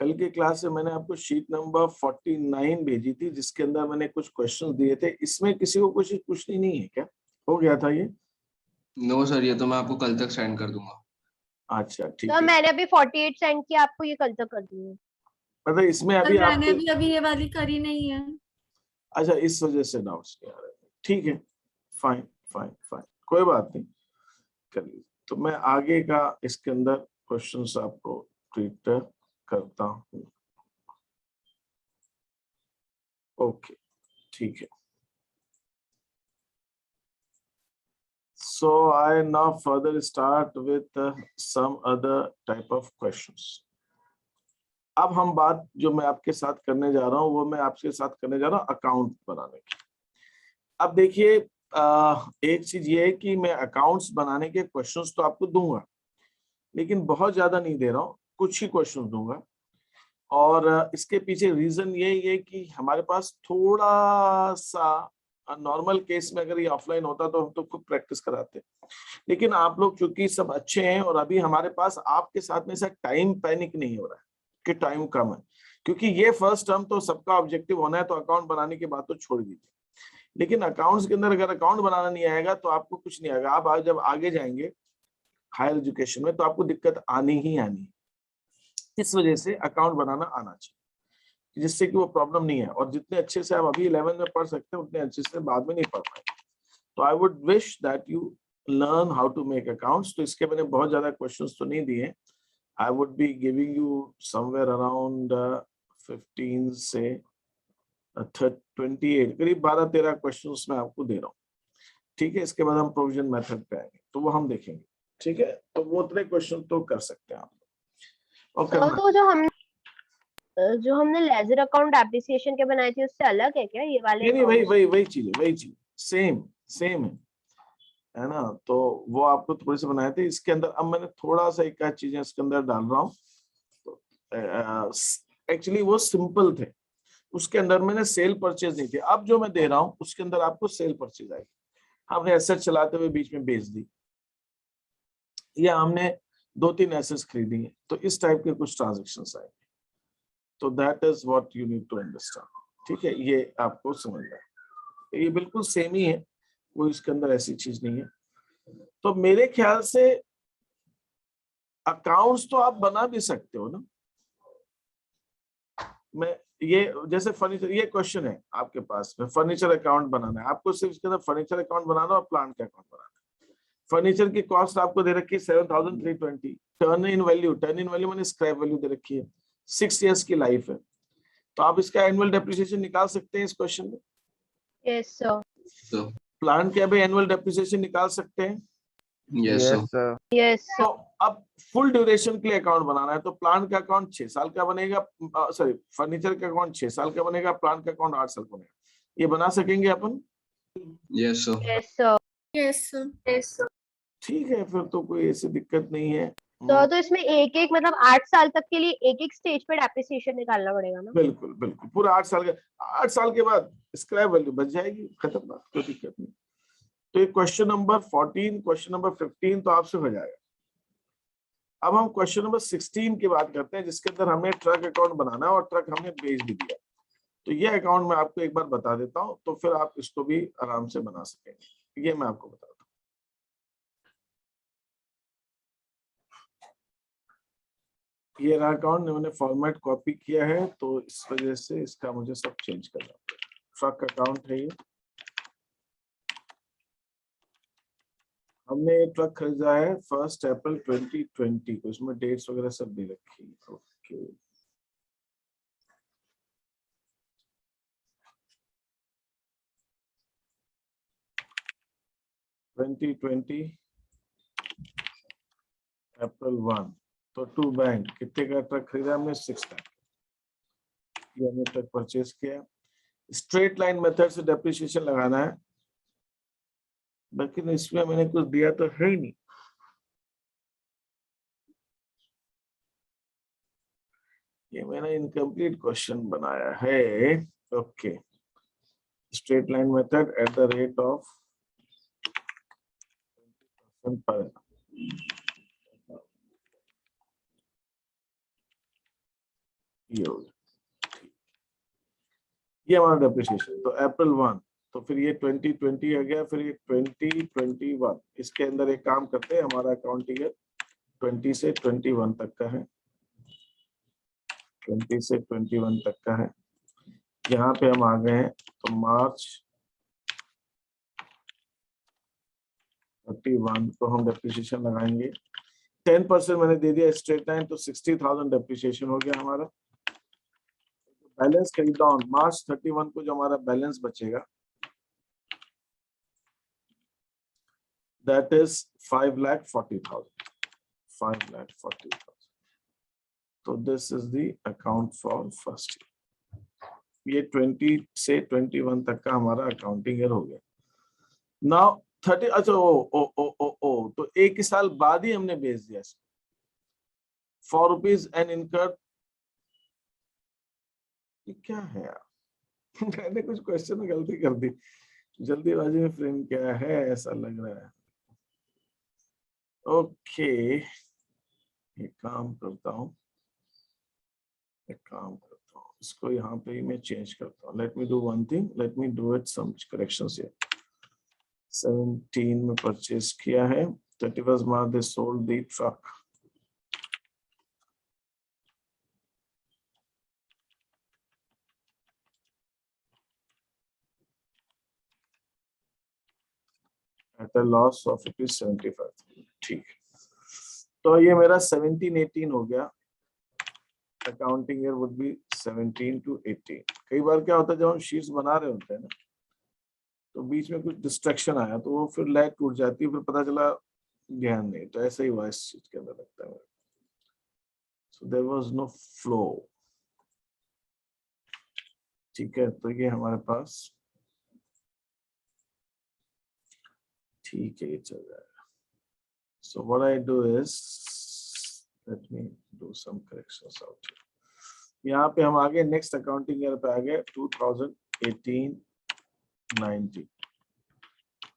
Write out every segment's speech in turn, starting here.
कल की क्लास में मैंने आपको शीट नंबर 49 भेजी थी, जिसके अंदर मैंने कुछ क्वेश्चंस दिए थे। इसमें किसी को कुछ पूछनी नहीं है क्या? हो गया था ये? नो सर, ये तो मैं आपको कल तक सेंड कर दूंगा। अच्छा ठीक तो है। मैंने अभी 48 सेंड किया आपको, ये कल तक कर दूंगी। मतलब इसमें अभी मैंने आपके भी अभी ये वाली करी नहीं है। अच्छा, इस वजह से डाउट्स नहीं आ रहे। ठीक है, फाइन फाइन फाइन, कोई बात नहीं, करिए। तो मैं आगे का इसके अंदर क्वेश्चंस आपको ट्रीट करता हूँ। ओके, ठीक है। So I now further start with some other type of questions. अब हम बात जो मैं आपके साथ करने जा रहा हूँ, वो मैं आपके साथ करने जा रहा हूँ अकाउंट बनाने की। अब देखिए, एक चीज ये है कि मैं अकाउंट्स बनाने के क्वेश्चंस तो आपको दूंगा, लेकिन बहुत ज्यादा नहीं दे रहा हूँ, कुछ ही क्वेश्चंस दूंगा। और इसके पीछे रीजन यही है कि हमारे पास थोड़ा सा नॉर्मल केस में अगर ये ऑफलाइन होता तो हम तो खुद प्रैक्टिस कराते, लेकिन आप लोग चूंकि सब अच्छे हैं और अभी हमारे पास आपके साथ में ऐसा टाइम पैनिक नहीं हो रहा है कि टाइम कम है, क्योंकि ये फर्स्ट टर्म तो सबका ऑब्जेक्टिव होना है, तो अकाउंट बनाने की बात तो छोड़ दीजिए। लेकिन अकाउंट्स के अंदर अगर अकाउंट बनाना नहीं आएगा तो आपको कुछ नहीं आएगा। आप जब आगे जाएंगे हायर एजुकेशन में तो आपको दिक्कत आनी ही आनी है। इस वजह से अकाउंट बनाना आना चाहिए, जिससे कि वो प्रॉब्लम नहीं है। और जितने अच्छे से आप अभी 11 में पढ़ सकते हैं, उतने अच्छे से बाद में नहीं पढ़ पाए। तो I would wish that you learn how to make accounts. तो इसके मैंने बहुत ज्यादा क्वेश्चंस तो नहीं दिए। I would be giving you somewhere around 15 से 28, करीब 12-13 क्वेश्चंस मैं आपको दे रहा हूँ। ठीक है, इसके बाद हम प्रोविजन मेथड पे आएंगे तो वो हम देखेंगे। ठीक है, तो वो उतने क्वेश्चन तो कर सकते हैं आप। और तो जो हमने लेजर अकाउंट एप्रिसिएशन के बनाए थे उससे अलग है क्या ये वाले? नहीं, वही चीज सेम सेम है ना। तो वो आपको थोड़े से बनाए थे। इसके अंदर अब मैंने थोड़ा सा एक आध चीजें इसके अंदर डाल रहा हूँ। तो एक्चुअली वो सिंपल थे, उसके अंदर मैंने सेल परचेज नहीं थे। अब जो मैं दे रहा हूँ उसके अंदर आपको सेल परचेज आएगी। हमने एसेट चलाते हुए बीच में बेच दी, या हमने 2-3 एसेट्स खरीदी है, तो इस टाइप के कुछ ट्रांजेक्शंस आएंगे। तो that is what you need to understand. ठीक है, ये आपको समझना है। ये बिल्कुल सेम ही है, कोई इसके अंदर ऐसी चीज नहीं है। तो मेरे ख्याल से अकाउंट्स तो आप बना भी सकते हो ना। मैं ये जैसे फर्नीचर, ये क्वेश्चन है आपके पास में, फर्नीचर अकाउंट बनाना है आपको। सिर्फ इसके अंदर फर्नीचर अकाउंट बनाना और प्लांट का अकाउंट बनाना है। फर्नीचर की कॉस्ट आपको दे रखी है 7,320। टर्न इन वैल्यू मैंने स्क्रैप वैल्यू दे रखी है। 6 इयर्स की लाइफ है, तो आप इसका एनुअल डेप्रिसिएशन निकाल सकते हैं इस क्वेश्चन में। Yes sir. प्लांट के भी एनुअल डेप्रिसिएशन निकाल सकते हैं। Yes sir. यस तो अब फुल ड्यूरेशन के लिए अकाउंट बनाना है, तो प्लांट का अकाउंट 6 साल का बनेगा, सॉरी फर्नीचर का अकाउंट 6 साल का बनेगा, प्लांट का अकाउंट 8 साल का बनेगा। ये बना सकेंगे अपन? Yes sir. Yes sir. Yes sir. ठीक है, फिर तो कोई ऐसी दिक्कत नहीं है। तो इसमें एक एक मतलब 8 साल तक के लिए एक एक स्टेज पे डेप्रिसिएशन निकालना पड़ेगा ना? बिल्कुल बिल्कुल, पूरा 8 साल का। 8 साल के बाद स्क्रैप वैल्यू बच जाएगी, खत्म बात, कोई दिक्कत नहीं। तो ये क्वेश्चन नंबर 14, क्वेश्चन नंबर 15 तो आपसे हो जाएगा। अब हम क्वेश्चन नंबर 16 की बात करते हैं, जिसके अंदर हमें ट्रक अकाउंट बनाना है और ट्रक हमने बेच भी दिया। तो ये अकाउंट मैं आपको एक बार बता देता हूं, तो फिर आप इसको भी आराम से बना सकेंगे। ये मैं आपको बताता हूँ। ये रहा अकाउंट, मैंने फॉर्मेट कॉपी किया है, तो इस वजह से इसका मुझे सब चेंज करना पड़ेगा। ट्रक अकाउंट है ये। हमने ये ट्रक खरीदा है 1 अप्रैल 2020 को। इसमें डेट्स वगैरह सब दे रखी है। ओके, अप्रैल 1। तो टू बैंक कितने का ट्रक खरीदा हमने? 6 लाख। ये हमने ट्रक परचेज किया। स्ट्रेट लाइन मेथड से डेप्रिसिएशन लगाना है, लेकिन इसमें मैंने कुछ दिया तो है ही नहीं। ये मैंने इनकम्प्लीट क्वेश्चन बनाया है। Okay, straight line method at the rate of पर ये हो गया, ये हमारा डेप्रिसिएशन। तो अप्रैल 1, तो फिर ये 2020 आ गया, फिर ये 2021। इसके अंदर एक काम करते हैं, हमारा अकाउंटिंग ईयर 20 से 21 तक का है, 20 से 21 तक का है। यहाँ पे हम आ गए हैं, तो मार्च 31 को हम डेप्रिसिएशन लगाएंगे। 10% मैंने दे दिया स्ट्रेट लाइन, तो 60,000 डेप्रिसिएशन हो गया हमारा। बैलेंस कैरी डाउन मार्च 31 को जो हमारा बैलेंस बचेगा, दैट इज 5,40,000, 5,40,000। तो this is the account for first year. ये 20 से 21 तक का हमारा अकाउंटिंग ईयर हो गया। नाउ 30, अच्छा ओ, तो एक साल बाद ही हमने बेच दिया इसको। ₹4 एंड इनकर्ड, क्या है यार? मैंने कुछ क्वेश्चन में गलती कर दी, जल्दीबाजी में फ्रेम क्या है ऐसा लग रहा है। ओके, एक काम करता हूँ, इसको यहाँ पे ही मैं चेंज करता हूँ। Let me do one thing, let me do it some corrections here. 17 में परचेज किया है, 31 March they sold the truck. At a loss of ₹75। ठीक है, तो ये मेरा 17-18 हो गया। Accounting year would be 17 to 18। कई बार क्या होता है, जब हम शीट्स बना रहे होते हैं ना, तो बीच में कुछ डिस्ट्रैक्शन आया, तो वो फिर लाइट टूट जाती है, फिर पता चला ध्यान नहीं। तो ऐसा ही हुआ इस चीज के अंदर, लगता है। So there was no flow. ठीक है, तो ये हमारे पास ठीक है, ये चल जाएगा। So what I do is, let me do some corrections out. यहाँ पे हम आगे नेक्स्ट अकाउंटिंग ईयर पे आ गए, 2018-19।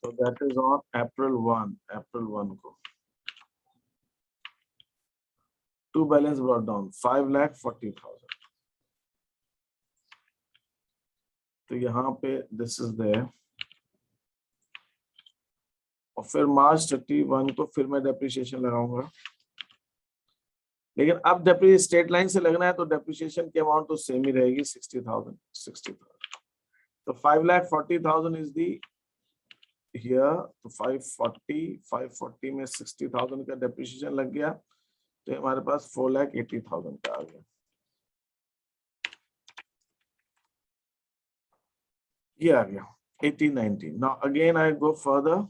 तो दैट इज ऑन अप्रैल 1 को। To balance brought down 5,40,000। तो यहाँ पे दिस इज देयर। और फिर मार्च 31 को फिर मैं डेप्रिसिएशन लगाऊंगा, लेकिन अब डेप्रिसिएशन स्ट्रेट लाइन से लगना है, तो डेप्रिसिएशन की अमाउंट तो सेम ही रहेगी, 60,000। तो 5,40,000 इज दी हियर। तो 540 में 60,000 का डेप्रिसिएशन लग गया, तो हमारे पास 4,80,000 का आ गया। ये आ गया 18-19। Now again I go further.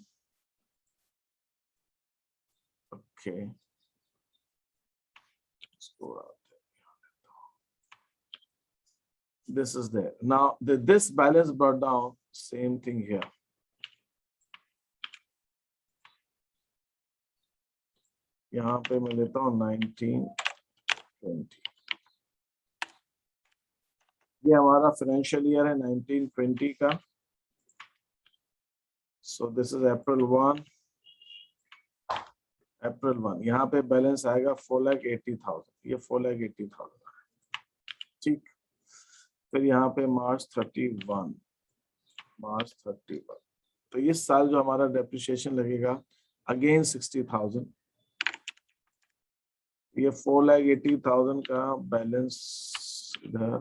Okay. This is there. Now this balance brought down, same thing here. यहाँ पे मैं लेता हूँ 19-20। ये हमारा फाइनेंशियल ईयर है 19-20 का। So this is April 1। यहाँ पे बैलेंस आएगा 4,80,000। ये 4,80,000 है, ठीक। फिर यहाँ पे मार्च 31। तो इस साल जो हमारा डेप्रिसिएशन लगेगा, अगेन 60,000। ये 4,80,000 का बैलेंस इधर,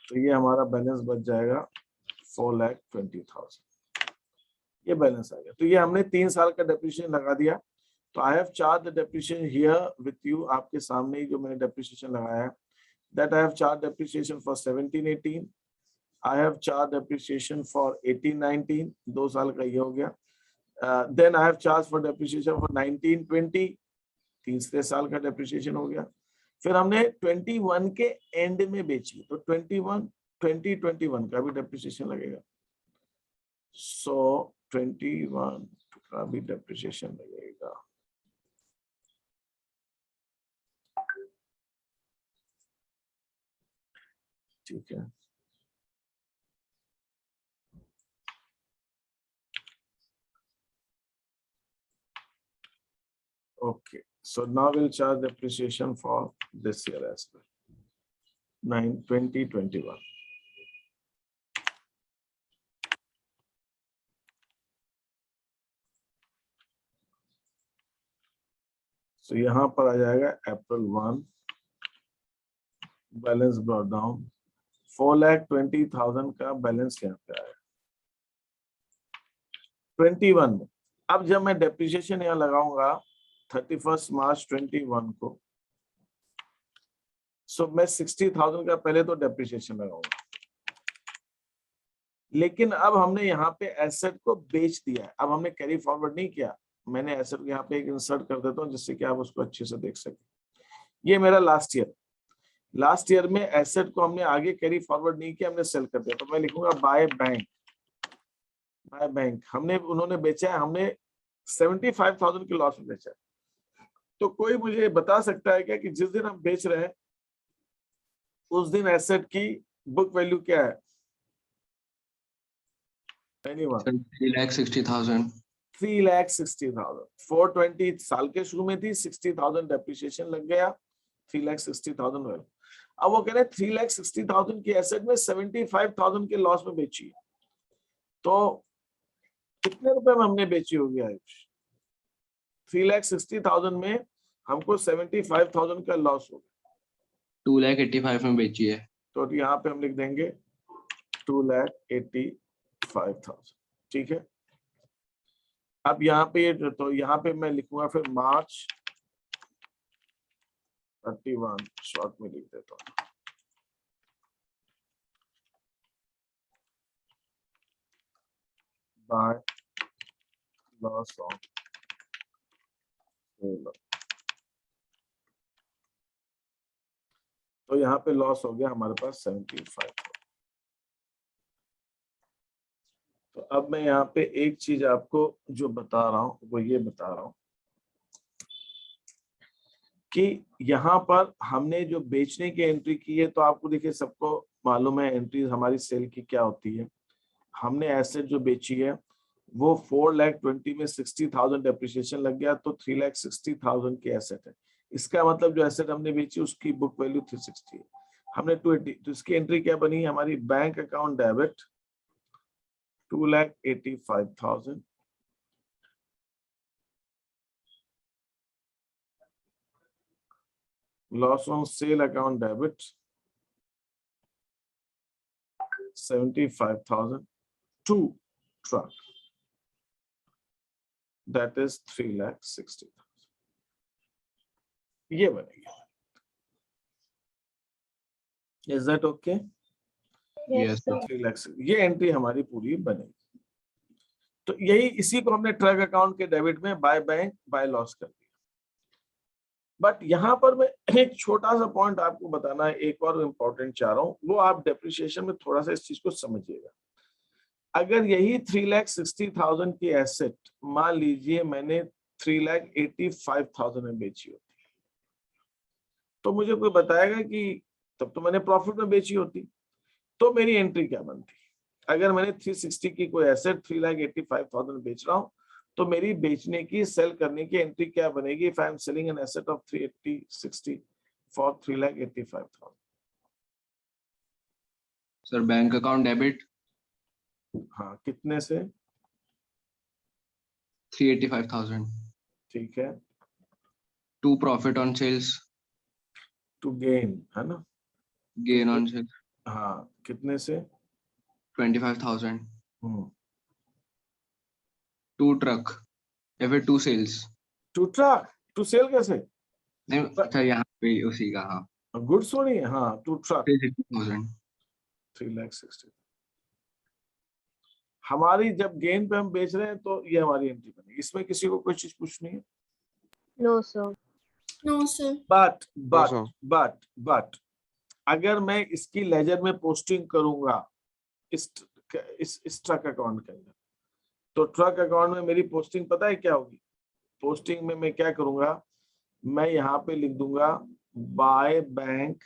तो ये हमारा बैलेंस बच जाएगा 4,20,000। ये बैलेंस आ गया। तो ये हमने 3 साल का डेप्रिसिएशन लगा दिया। तो I have charge the depreciation here with you, आपके सामने ही जो मैंने डेप्रिसिएशन लगाया है, that I have charge depreciation for 17-18। I have charge depreciation for 18-19, 2 साल का ये हो गया। Then I have charge for depreciation for 19-20, 3 साल का डेप्रिसिएशन हो गया। फिर हमने 21 के एंड में बेची, तो 2021 का भी डेप्रिसिएशन लगेगा। सो 21 का भी डेप्रिसिएशन लगेगा। ठीक है, Okay, so now we'll charge depreciation for this year as well. 2021. So यहाँ पर आ जाएगा April 1 बैलेंस ब्रॉट डाउन 4,20,000 का बैलेंस यहाँ पे आया 21 में। अब जब मैं डेप्रिसिएशन यहाँ लगाऊंगा 31 मार्च 21 को, सो मैं 60,000 का पहले तो डेप्रिसिएशन लगाऊंगा, लेकिन अब हमने यहाँ पे एसेट को बेच दिया है, अब हमने कैरी फॉरवर्ड नहीं किया। मैंने एसेट यहाँ पे एक इंसर्ट कर देता हूँ जिससे कि आप उसको अच्छे से देख सकें। ये मेरा लास्ट ईयर में एसेट को हमने आगे कैरी फॉरवर्ड नहीं किया, हमने सेल कर दिया। तो मैं लिखूंगा बाय बैंक हमने उन्होंने बेचा है, हमने 75,000 के लॉस में बेचा है। तो कोई मुझे बता सकता है क्या कि जिस दिन हम बेच रहे हैं उस दिन एसेट की बुक वैल्यू क्या है? Anyone? 3,60,000। 3,60,000। 420 साल के शुरू में थी, 60,000 डेप्रिसिएशन लग गया, 3,60,000 वैल्यू। अब वो कह रहे हैं 3,60,000 की एसेट में 75,000 के लॉस में बेची है। तो कितने रुपए में हमने बेची होगी आयुष? 3,60,000 में हमको 75,000 का लॉस हो गया, 2,85,000 में बेची है। तो यहाँ पे हम लिख देंगे 2,85,000। ठीक है, अब यहाँ पे तो यहाँ पे मैं लिखूंगा फिर मार्च 31 शॉर्ट में लिख देता हूँ। बाय लॉस ऑन सेल, तो यहाँ पे लॉस हो गया हमारे पास 75। तो अब मैं यहाँ पे एक चीज आपको जो बता रहा हूँ वो ये बता रहा हूँ कि यहाँ पर हमने जो बेचने की एंट्री की है, तो आपको देखिए सबको मालूम है एंट्री हमारी सेल की क्या होती है। हमने एसेट जो बेची है वो 4,20,000 में 60,000 डेप्रिसिएशन लग गया, तो 3,60,000 की एसेट है। इसका मतलब जो एसेट हमने बेची उसकी बुक वैल्यू 360 है, हमने 280, तो इसकी एंट्री क्या बनी हमारी? Bank account debit 2,85,000, loss on sale account debit 75,000 to truck, that is 3,60,000। ये बनेगा। Is that okay? Yes, sir। 3,60,000 ये एंट्री हमारी पूरी बनेगी। तो यही इसी को हमने ट्रक अकाउंट के डेबिट में बाय बैंक बाय लॉस कर दिया। बट यहाँ पर मैं एक छोटा सा पॉइंट आपको बताना है, एक और इम्पोर्टेंट चाह रहा हूँ, वो आप डेप्रिसिएशन में थोड़ा सा इस चीज को समझिएगा। अगर यही 3,60,000 की एसेट मान लीजिए मैंने 3,85,000 में बेची होती, तो मुझे कोई बताएगा कि तब तो मैंने प्रॉफिट में बेची होती, तो मेरी एंट्री क्या बनती? अगर मैंने 360 की कोई एसेट 3,85,000 बेच रहा हूं, तो मेरी बेचने की सेल करने की एंट्री क्या बनेगी? If I am selling an asset of 380/60 for 3,85,000। Sir bank account debit हाँ, कितने से? 385,000। ठीक है, to profit on sales, to gain है ना, गेन ऑन सेल्स हाँ, कितने से? 25,000। टू ट्रक या फिर to sales? To truck, to sale कैसे? नहीं, अच्छा यहाँ पे उसी का, हाँ, गुड्स होनी है, हाँ, टू ट्रक 360,000। 3,60,000। हमारी जब गेन पे हम बेच रहे हैं तो ये हमारी एंट्री बनेगी। इसमें किसी को कोई चीज पूछनी है? No sir. No sir. But अगर मैं इसकी लेजर में पोस्टिंग करूंगा इस ट्रक अकाउंट के अंदर, तो ट्रक अकाउंट में मेरी पोस्टिंग पता है क्या होगी? पोस्टिंग में मैं क्या करूंगा, मैं यहाँ पे लिख दूंगा बाय बैंक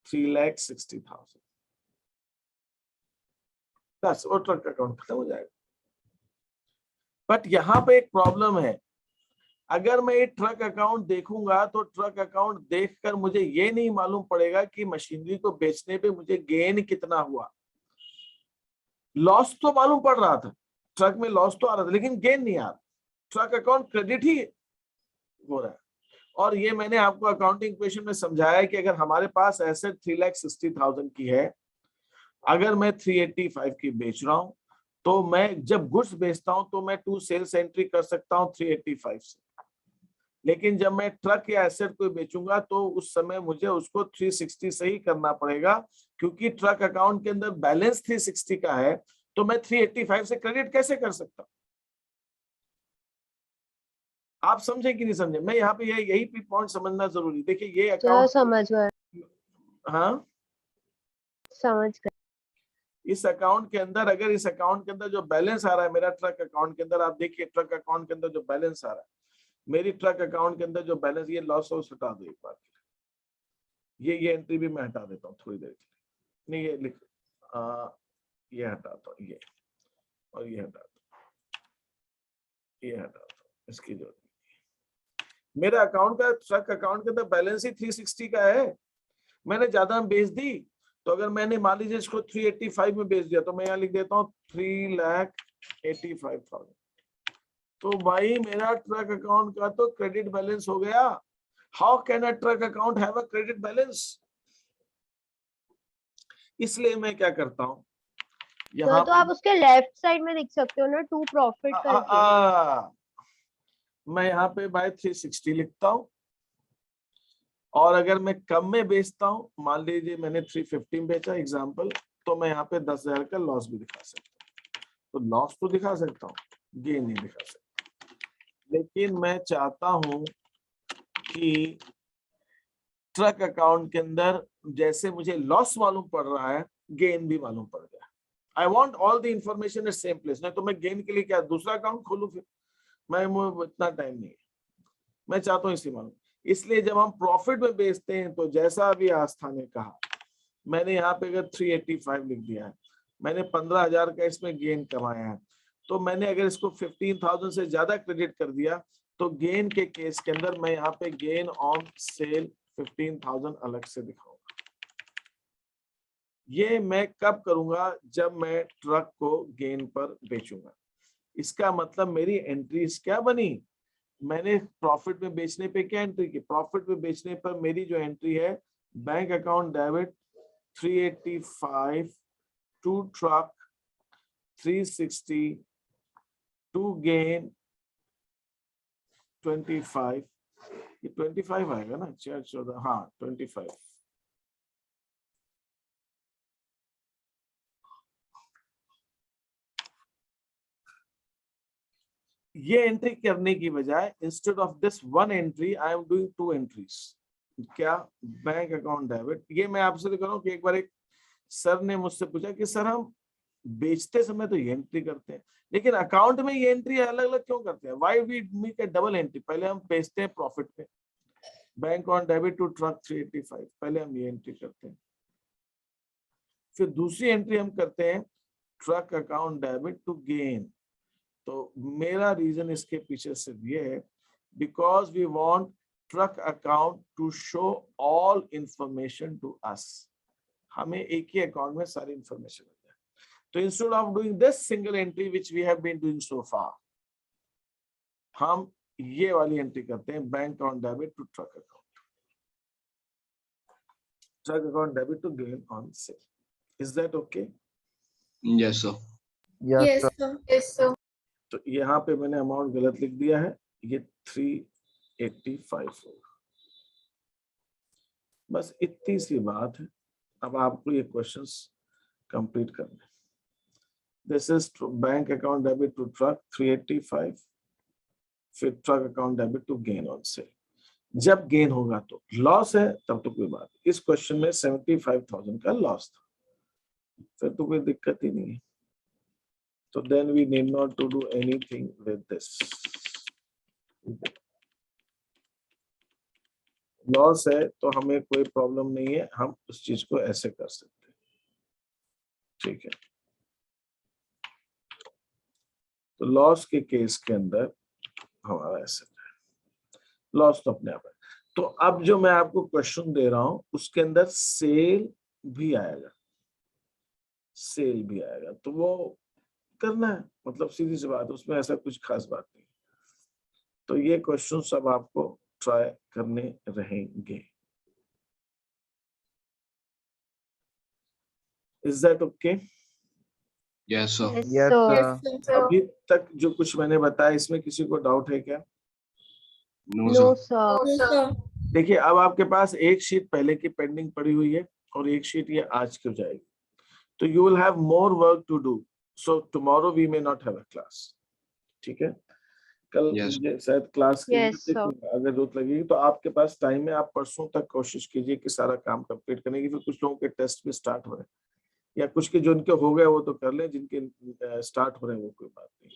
3,60,000, बस वो ट्रक अकाउंट खत्म हो जाएगा। बट यहाँ पे एक प्रॉब्लम है, अगर मैं ये ट्रक अकाउंट देखूंगा तो ट्रक अकाउंट देखकर मुझे ये नहीं मालूम पड़ेगा कि मशीनरी को बेचने पे मुझे गेन कितना हुआ। लॉस तो मालूम पड़ रहा था, ट्रक में लॉस तो आ रहा था, लेकिन गेन नहीं आ रहा। ट्रक अकाउंट क्रेडिट ही हो रहा है। और ये मैंने आपको अकाउंटिंग इक्वेशन में समझाया है कि अगर हमारे पास एसेट 3,60,000 की है, अगर मैं 385 की बेच रहा हूं, तो मैं जब गुड्स बेचता हूं तो मैं 2 सेल्स एंट्री कर सकता हूं 385 से। लेकिन जब मैं ट्रक या एसेट को बेचूंगा तो उस समय मुझे उसको 360 से ही करना पड़ेगा, क्योंकि ट्रक अकाउंट के अंदर बैलेंस 360 का है, तो मैं 385 से क्रेडिट कैसे कर सकता? आप समझे कि नहीं समझे? मैं यहाँ पे यही पॉइंट समझना जरूरी। देखिए ये अकाउंट, समझ गए, हाँ समझ गए। इस अकाउंट के अंदर, अगर इस अकाउंट के अंदर जो बैलेंस आ रहा है मेरा ट्रक अकाउंट के अंदर, आप देखिए ट्रक अकाउंट के अंदर जो बैलेंस आ रहा है, मेरी ट्रक अकाउंट के अंदर जो बैलेंस, ये लॉस वॉस हटा दो एक बार, ये एंट्री भी मैं हटा देता हूँ थोड़ी देर के लिए। नहीं ये लिख, ये हटाता हूँ, ये और ये हटाता हूँ, ये हटाता हूँ, इसकी जरूरत नहीं। मेरा अकाउंट का, ट्रक अकाउंट के अंदर बैलेंस ही 360 का है। मैंने ज्यादा बेच दी, तो अगर मैंने मान लीजिए इसको 385 में बेच दिया, तो मैं यहाँ लिख देता हूँ 3,85,000। तो भाई मेरा ट्रक अकाउंट का तो क्रेडिट बैलेंस हो गया। How can a truck account have a credit balance? इसलिए मैं क्या करता हूँ, यहाँ तो आप उसके लेफ्ट साइड में लिख सकते हो ना, टू प्रॉफिट करके। मैं यहाँ पे बाय 360 लिखता हूँ, और अगर मैं कम में बेचता हूँ, मान लीजिए मैंने 350 बेचा एग्जांपल, तो मैं यहाँ पे 10,000 का लॉस भी दिखा सकता हूँ। तो लॉस तो दिखा सकता हूँ, गेन नहीं दिखा सकता। लेकिन मैं चाहता हूं कि ट्रक अकाउंट के अंदर जैसे मुझे लॉस मालूम पड़ रहा है, गेन भी मालूम पड़ गया। I want all the information at same place. नहीं तो मैं गेन के लिए क्या दूसरा अकाउंट खोलूं? फिर मैं इतना टाइम नहीं है, मैं चाहता हूँ इसी मालूम। इसलिए जब हम प्रॉफिट में बेचते हैं, तो जैसा अभी आस्था ने कहा, मैंने यहाँ पे अगर 385 लिख दिया है, मैंने 15,000 का इसमें गेन कमाया है, तो मैंने अगर इसको 15,000 से ज्यादा क्रेडिट कर दिया, तो गेन के केस के अंदर मैं यहाँ पे गेन ऑन सेल 15,000 अलग से दिखाऊंगा। ये मैं कब करूंगा? जब मैं ट्रक को गेन पर बेचूंगा। इसका मतलब मेरी एंट्रीज क्या बनी? मैंने प्रॉफिट में बेचने पे क्या एंट्री की? प्रॉफिट में बेचने पर मेरी जो एंट्री है, bank account debit 385 to truck 360 to gain 25। ये 25 आएगा ना, 4 14, हाँ 25। ये एंट्री करने की बजाय, instead of this one entry, I am doing 2 entries. क्या? Bank account debit. ये मैं आपसे कह रहा हूँ कि एक बार एक सर ने मुझसे पूछा कि सर हम बेचते समय तो ये एंट्री करते हैं, लेकिन अकाउंट में ये एंट्री अलग अलग क्यों करते हैं? Why we make a double entry? पहले हम बेचते हैं प्रॉफिट में, bank on debit to truck 385, पहले हम ये एंट्री करते हैं। फिर दूसरी एंट्री हम करते हैं truck account debit to gain. तो मेरा रीजन इसके पीछे से ये है, because we want truck account to show all information to us. हमें एक ही अकाउंट में सारी इंफॉर्मेशन मिल जाए। तो instead of doing this single entry which we have been doing so far, हम ये वाली एंट्री करते हैं, bank on debit to truck account, truck account debit to gain on sale. Is that okay? Yes, sir. Yes, sir. Yes, sir. तो यहाँ पे मैंने amount गलत लिख दिया है, ये 385 होगा। बस इतनी सी बात है। अब आपको ये क्वेश्चंस कंप्लीट करने। This is bank account debit to truck 385, फिर truck account debit to gain on sale. जब गेन होगा तो लॉस है, तब तो कोई बात। इस क्वेश्चन में 75,000 का लॉस था, फिर तो कोई दिक्कत ही नहीं है। तो then we need not to do anything with this. Loss है तो हमें कोई प्रॉब्लम नहीं है, हम उस चीज को ऐसे कर सकते हैं, ठीक है। तो लॉस के केस के अंदर हमारा ऐसे है। लॉस तो अपने आप है। तो अब जो मैं आपको क्वेश्चन दे रहा हूं उसके अंदर सेल भी आएगा, सेल भी आएगा, तो वो करना है, मतलब सीधी सी बात, उसमें ऐसा कुछ खास बात नहीं। तो ये क्वेश्चन सब आपको ट्राई करने रहेंगे। Is that okay? Yes, sir. Yes, Yes, sir. Yes, sir. अभी तक जो कुछ मैंने बताया इसमें किसी को डाउट है क्या? No, No, sir. sir. No, sir. देखिए अब आपके पास एक शीट पहले की पेंडिंग पड़ी हुई है और एक शीट ये आज की हो जाएगी, तो you will have more work to do, so tomorrow we may not have a class. ठीक है, कल Yes. मुझे शायद क्लास की Yes, sir. अगर जरूरत लगेगी तो आपके पास टाइम है, आप परसों तक कोशिश कीजिए कि सारा काम कंप्लीट करने की। फिर कुछ लोगों के टेस्ट भी स्टार्ट हो रहे हैं, या कुछ के जो उनके हो गए वो तो कर लें, जिनके स्टार्ट हो रहे हैं वो कोई बात नहीं।